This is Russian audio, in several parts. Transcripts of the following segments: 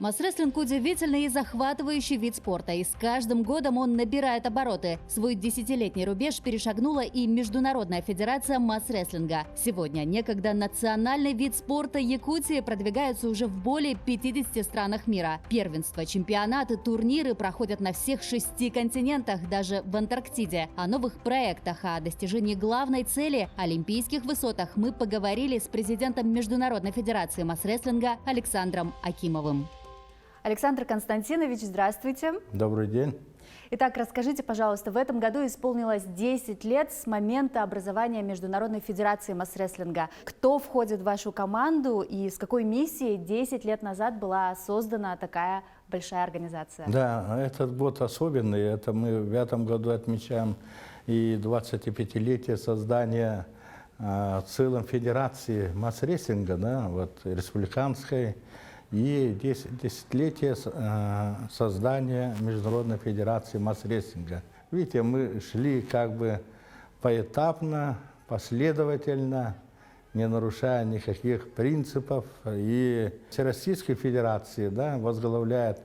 Масс-рестлинг – удивительный и захватывающий вид спорта, и с каждым годом он набирает обороты. Свой десятилетний рубеж перешагнула и Международная федерация масс-рестлинга. Сегодня некогда национальный вид спорта Якутии продвигается уже в более 50 странах мира. Первенства, чемпионаты, турниры проходят на всех 6 континентах, даже в Антарктиде. О новых проектах, о достижении главной цели – олимпийских высотах мы поговорили с президентом Международной федерации масс-рестлинга Александром Акимовым. Александр Константинович, здравствуйте. Добрый день. Итак, расскажите, пожалуйста, в этом году исполнилось 10 лет с момента образования Международной федерации масс-рестлинга. Кто входит в вашу команду и с какой миссией 10 лет назад была создана такая большая организация? Да, этот год особенный. Это мы в этом году отмечаем и 25-летие создания в целом федерации масс-рестлинга, да, вот, республиканской. И 10-летие создания Международной федерации масс-рестлинга. Видите, мы шли как бы поэтапно, последовательно, не нарушая никаких принципов. И Всероссийской федерации, да, возглавляет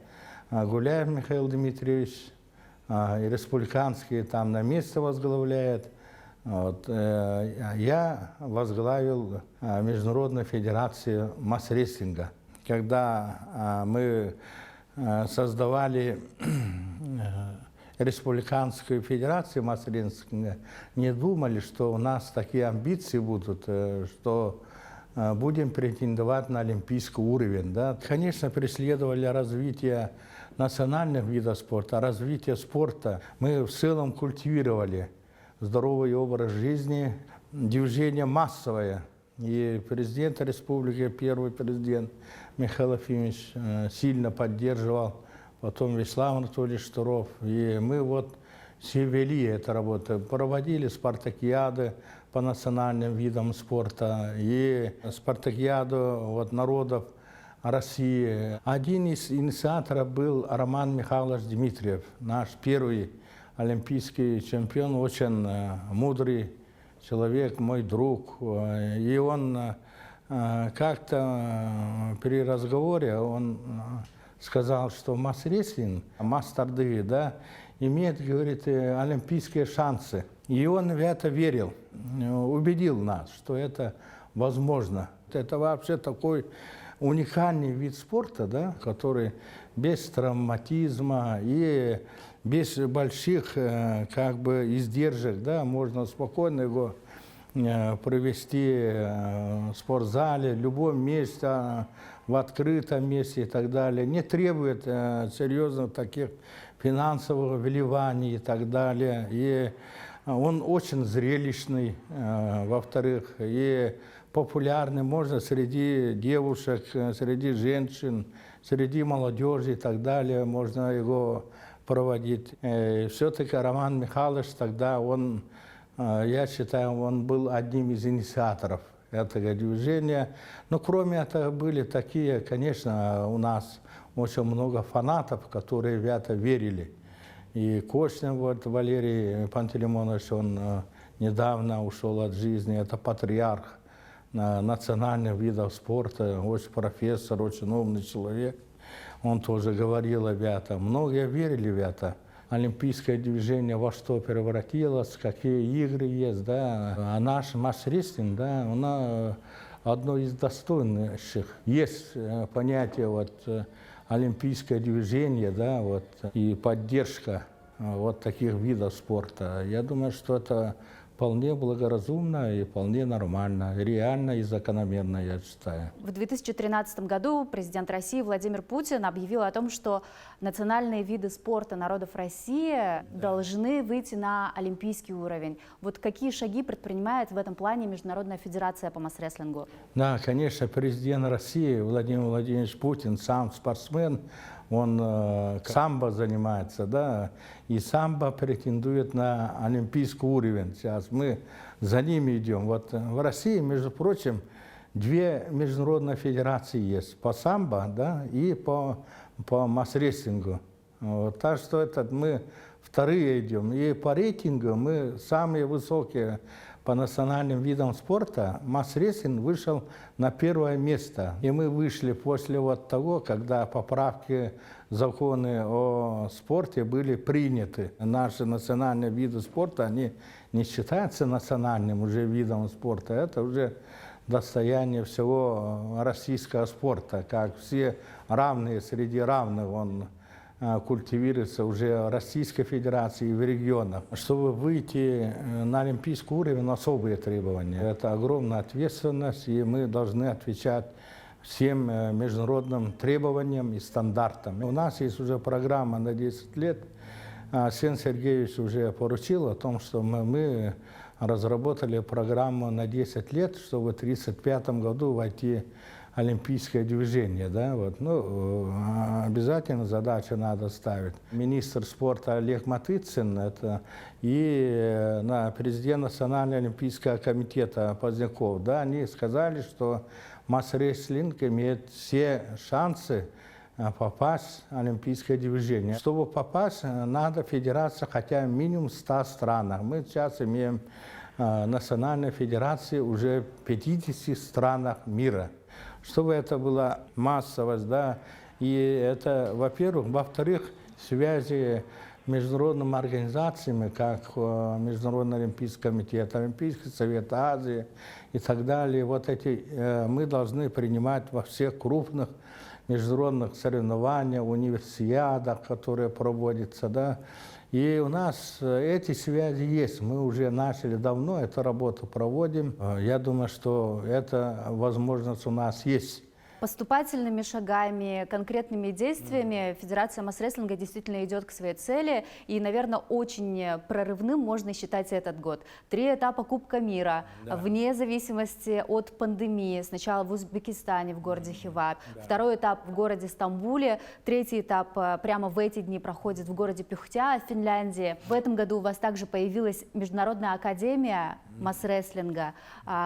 Гуляев Михаил Дмитриевич, и республиканские там на месте возглавляет. Вот, я возглавил Международную федерацию масс-рестлинга. Когда мы создавали Республиканскую федерацию масс-рестлинга, не думали, что у нас такие амбиции будут, что будем претендовать на олимпийский уровень. Да. Конечно, преследовали развитие национальных видов спорта, развитие спорта. Мы в целом культивировали здоровый образ жизни, движение массовое. И президент республики, первый президент Михаил Ефимович сильно поддерживал, потом Вячеслав Анатольевич Штуров. И мы вот все вели эту работу, проводили спартакиады по национальным видам спорта и спартакиаду вот, народов России. Один из инициаторов был Роман Михайлович Дмитриев, наш первый олимпийский чемпион, очень мудрый человек, мой друг. И он как-то при разговоре он сказал, что масс-рестлинг, масс-тарды, да, имеет, говорит, олимпийские шансы. И он в это верил, убедил нас, что это возможно. Это вообще такой уникальный вид спорта, да, который без травматизма и без больших как бы издержек, да, можно спокойно его провести в спортзале, в любом месте, в открытом месте и так далее. Не требует серьезных таких финансовых вливаний и так далее. И он очень зрелищный, во-вторых, и популярный. Можно среди девушек, среди женщин, среди молодежи и так далее. Можно его проводить. Все-таки Роман Михайлович тогда, он, я считаю, он был одним из инициаторов этого движения. Но кроме этого были такие, конечно, у нас очень много фанатов, которые в это верили. И Кочнев, вот, Валерий Пантелеймонович, он недавно ушел от жизни, это патриарх национальных видов спорта, очень профессор, очень умный человек. Он тоже говорил об этом. Многие верили в это. Олимпийское движение во что превратилось, какие игры есть, да. А наш масс-рестлинг, да, он одно из достойнейших. Есть понятие вот, олимпийское движение, да, вот, и поддержка вот таких видов спорта. Я думаю, что это вполне благоразумно и вполне нормально, реально и закономерно, я считаю. В 2013 году президент России Владимир Путин объявил о том, что национальные виды спорта народов России должны выйти на олимпийский уровень. Вот какие шаги предпринимает в этом плане Международная федерация по масс-рестлингу? Да, конечно, президент России Владимир Владимирович Путин сам спортсмен, он самбо занимается, да, и самбо претендует на олимпийский уровень. Сейчас мы за ними идем. Вот в России, между прочим, 2 международные федерации есть по самбо, да, и по масс-рестлингу. Вот, так что мы вторые идем. И по рейтингу мы самые высокие по национальным видам спорта масс-рестлинг вышел на первое место. И мы вышли после вот того, когда поправки законы о спорте были приняты. Наши национальные виды спорта, они не считаются национальным уже видом спорта, это уже достояние всего российского спорта, как все равные среди равных, он культивируется уже в Российской Федерации и в регионах. Чтобы выйти на олимпийский уровень, особые требования. Это огромная ответственность, и мы должны отвечать всем международным требованиям и стандартам. У нас есть уже программа на 10 лет. Арсений Сергеевич уже поручил о том, что мы разработали программу на 10 лет, чтобы в 1935 году войти в олимпийское движение. Да? Вот. Ну, обязательно задачу надо ставить. Министр спорта Олег Матыцин это, и президент Национального олимпийского комитета Поздняков, да, они сказали, что масс-рестлинг имеет все шансы попасть в олимпийское движение. Чтобы попасть, надо федерация хотя минимум в 100 странах. Мы сейчас имеем национальные федерации уже в 50 странах мира. Чтобы это была массовость, да, и это, во-первых. Во-вторых, связи с международными организациями, как Международный олимпийский комитет, Олимпийский совет Азии и так далее. Вот эти мы должны принимать во всех крупных международных соревнованиях, универсиадах, которые проводятся, да. И у нас эти связи есть. Мы уже начали давно эту работу проводим. Я думаю, что эта возможность у нас есть. Поступательными шагами, конкретными действиями Федерация масс-рестлинга действительно идет к своей цели. И, наверное, очень прорывным можно считать этот год. 3 этапа Кубка мира, да, вне зависимости от пандемии. Сначала в Узбекистане, в городе Хива. Да. 2-й этап в городе Стамбуле. 3-й этап прямо в эти дни проходит в городе Пюхтя, в Финляндии. В этом году у вас также появилась Международная академия масс-рестлинга.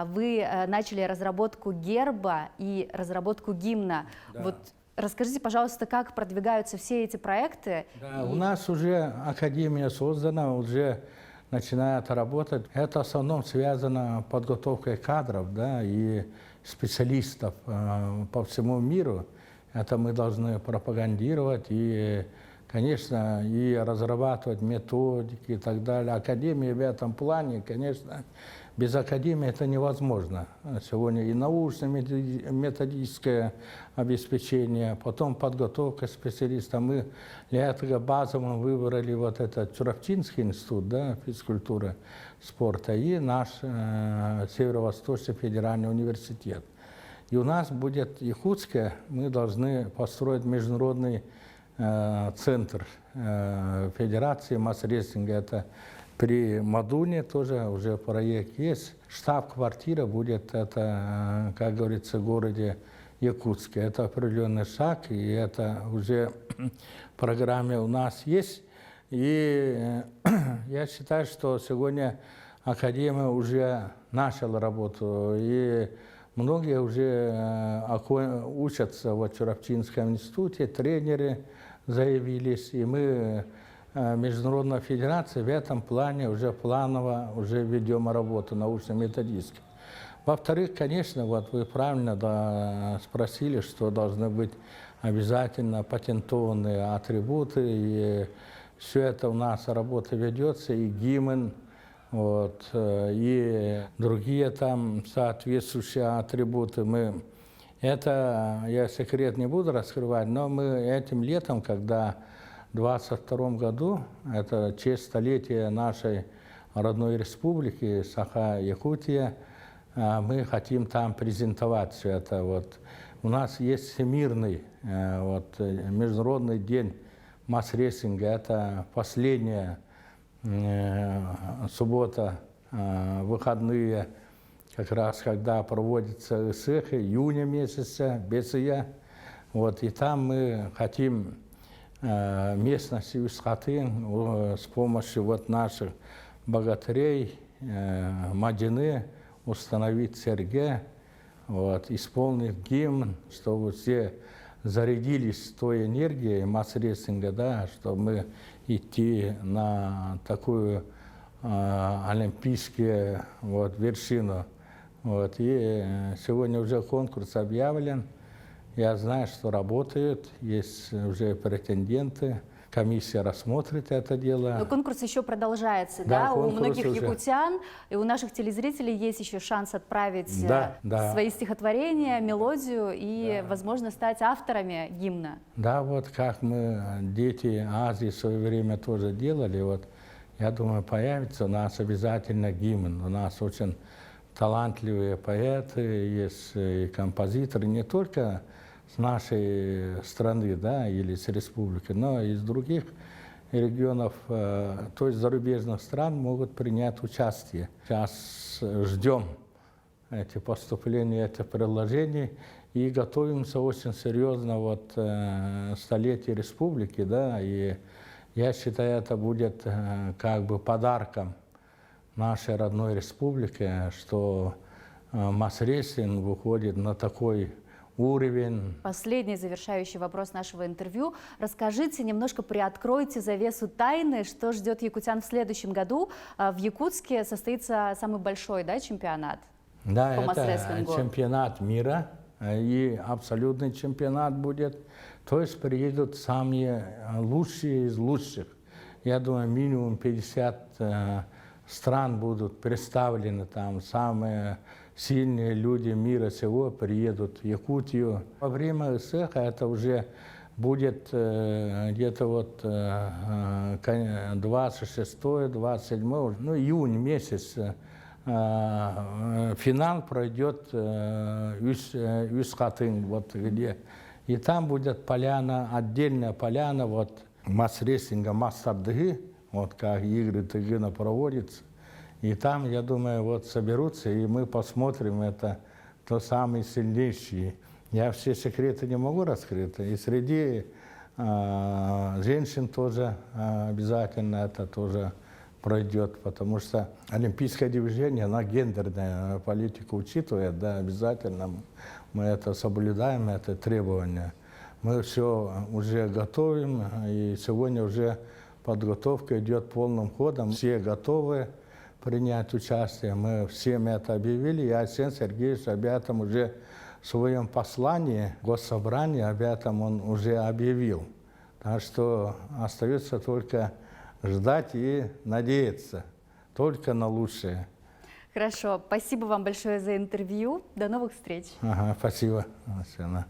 Вы начали разработку герба и разработку гимна. Да. Вот расскажите, пожалуйста, как продвигаются все эти проекты? Да, у нас уже академия создана, уже начинает работать. Это в основном связано с подготовкой кадров, да, и специалистов по всему миру. Это мы должны пропагандировать и, конечно, и разрабатывать методики и так далее. Академия в этом плане, конечно, без академии это невозможно. Сегодня и научно-методическое обеспечение, потом подготовка специалистов. Мы для этого базово выбрали вот этот Чурапчинский институт, да, физкультуры, спорта, и наш Северо-Восточный федеральный университет. И у нас будет Якутске, мы должны построить международный центр Федерации масс-рестлинга. Это при Мадуне тоже уже проект есть. Штаб-квартира будет, это, как говорится, в городе Якутске. Это определенный шаг, и это уже в программе у нас есть. И я считаю, что сегодня Академия уже начала работу, и многие уже учатся в Чурапчинском институте, тренеры заявились, и мы, Международная федерация, в этом плане уже планово уже ведем работу научно-методически. Во-вторых, конечно, вот вы правильно спросили, что должны быть обязательно патентованные атрибуты, и все это у нас работа ведется, и гимн, вот, и другие там соответствующие атрибуты. Это я секрет не буду раскрывать, но мы этим летом, когда в 2022 году, это в честь столетия нашей родной республики Саха-Якутия, мы хотим там презентовать все это. Вот. У нас есть всемирный международный день масс-рестлинга, это последняя суббота, выходные, как раз когда проводится ИСЭХ, июня месяца, БСЯ. Вот, и там мы хотим местность Юсхатын с помощью вот наших богатырей, Мадины, установить серге, вот, исполнить гимн, чтобы все зарядились той энергией масс-рестлинга, да, чтобы мы идти на такую олимпийские вот, вершину. Вот. И сегодня уже конкурс объявлен. Я знаю, что работают, есть уже претенденты. Комиссия рассмотрит это дело. Но конкурс еще продолжается, Да, да? У конкурс многих уже. якутян и у наших телезрителей есть еще шанс отправить Да. свои стихотворения, мелодию и, возможно, стать авторами гимна. Да, вот как мы, дети Азии, в свое время тоже делали, вот, я думаю, появится у нас обязательно гимн. У нас очень талантливые поэты, есть и композиторы, не только с нашей страны, да, или с республики, но и из других регионов, то есть зарубежных стран могут принять участие. Сейчас ждем эти поступления, этих предложений и готовимся очень серьезно вот столетие республики, да, и я считаю, это будет как бы подарком нашей родной республике, что масс-рестлинг выходит на такой уровень. Последний завершающий вопрос нашего интервью. Расскажите, немножко приоткройте завесу тайны, что ждет якутян в следующем году. В Якутске состоится самый большой, да, чемпионат Да, по это масс-рестлингу. чемпионат мира и абсолютный чемпионат будет. То есть приедут самые лучшие из лучших. Я думаю, минимум 50 стран будут представлены там, самые сильные люди мира сего приедут в Якутию. Во время СЭХа это уже будет где-то вот 26-27, ну, июнь месяц. Финал пройдет Юсхатын, вот где. И там будет поляна, отдельная поляна, вот масс-рестлинга, масс-стардыги, вот как игры Тыгына проводятся. И там, я думаю, вот соберутся, и мы посмотрим, это то самые сильнейшие. Я все секреты не могу раскрыть. И среди женщин тоже обязательно это тоже пройдет, потому что олимпийское движение, она гендерная политика учитывает, да, обязательно мы это соблюдаем, это требование. Мы все уже готовим, и сегодня уже подготовка идет полным ходом. Все готовы принять участие. Мы всем это объявили, и Арсений Сергеевич об этом уже в своем послании, госсобрании, об этом он уже объявил. Так что остается только ждать и надеяться только на лучшее. Хорошо, спасибо вам большое за интервью. До новых встреч. Ага, спасибо, Арсена.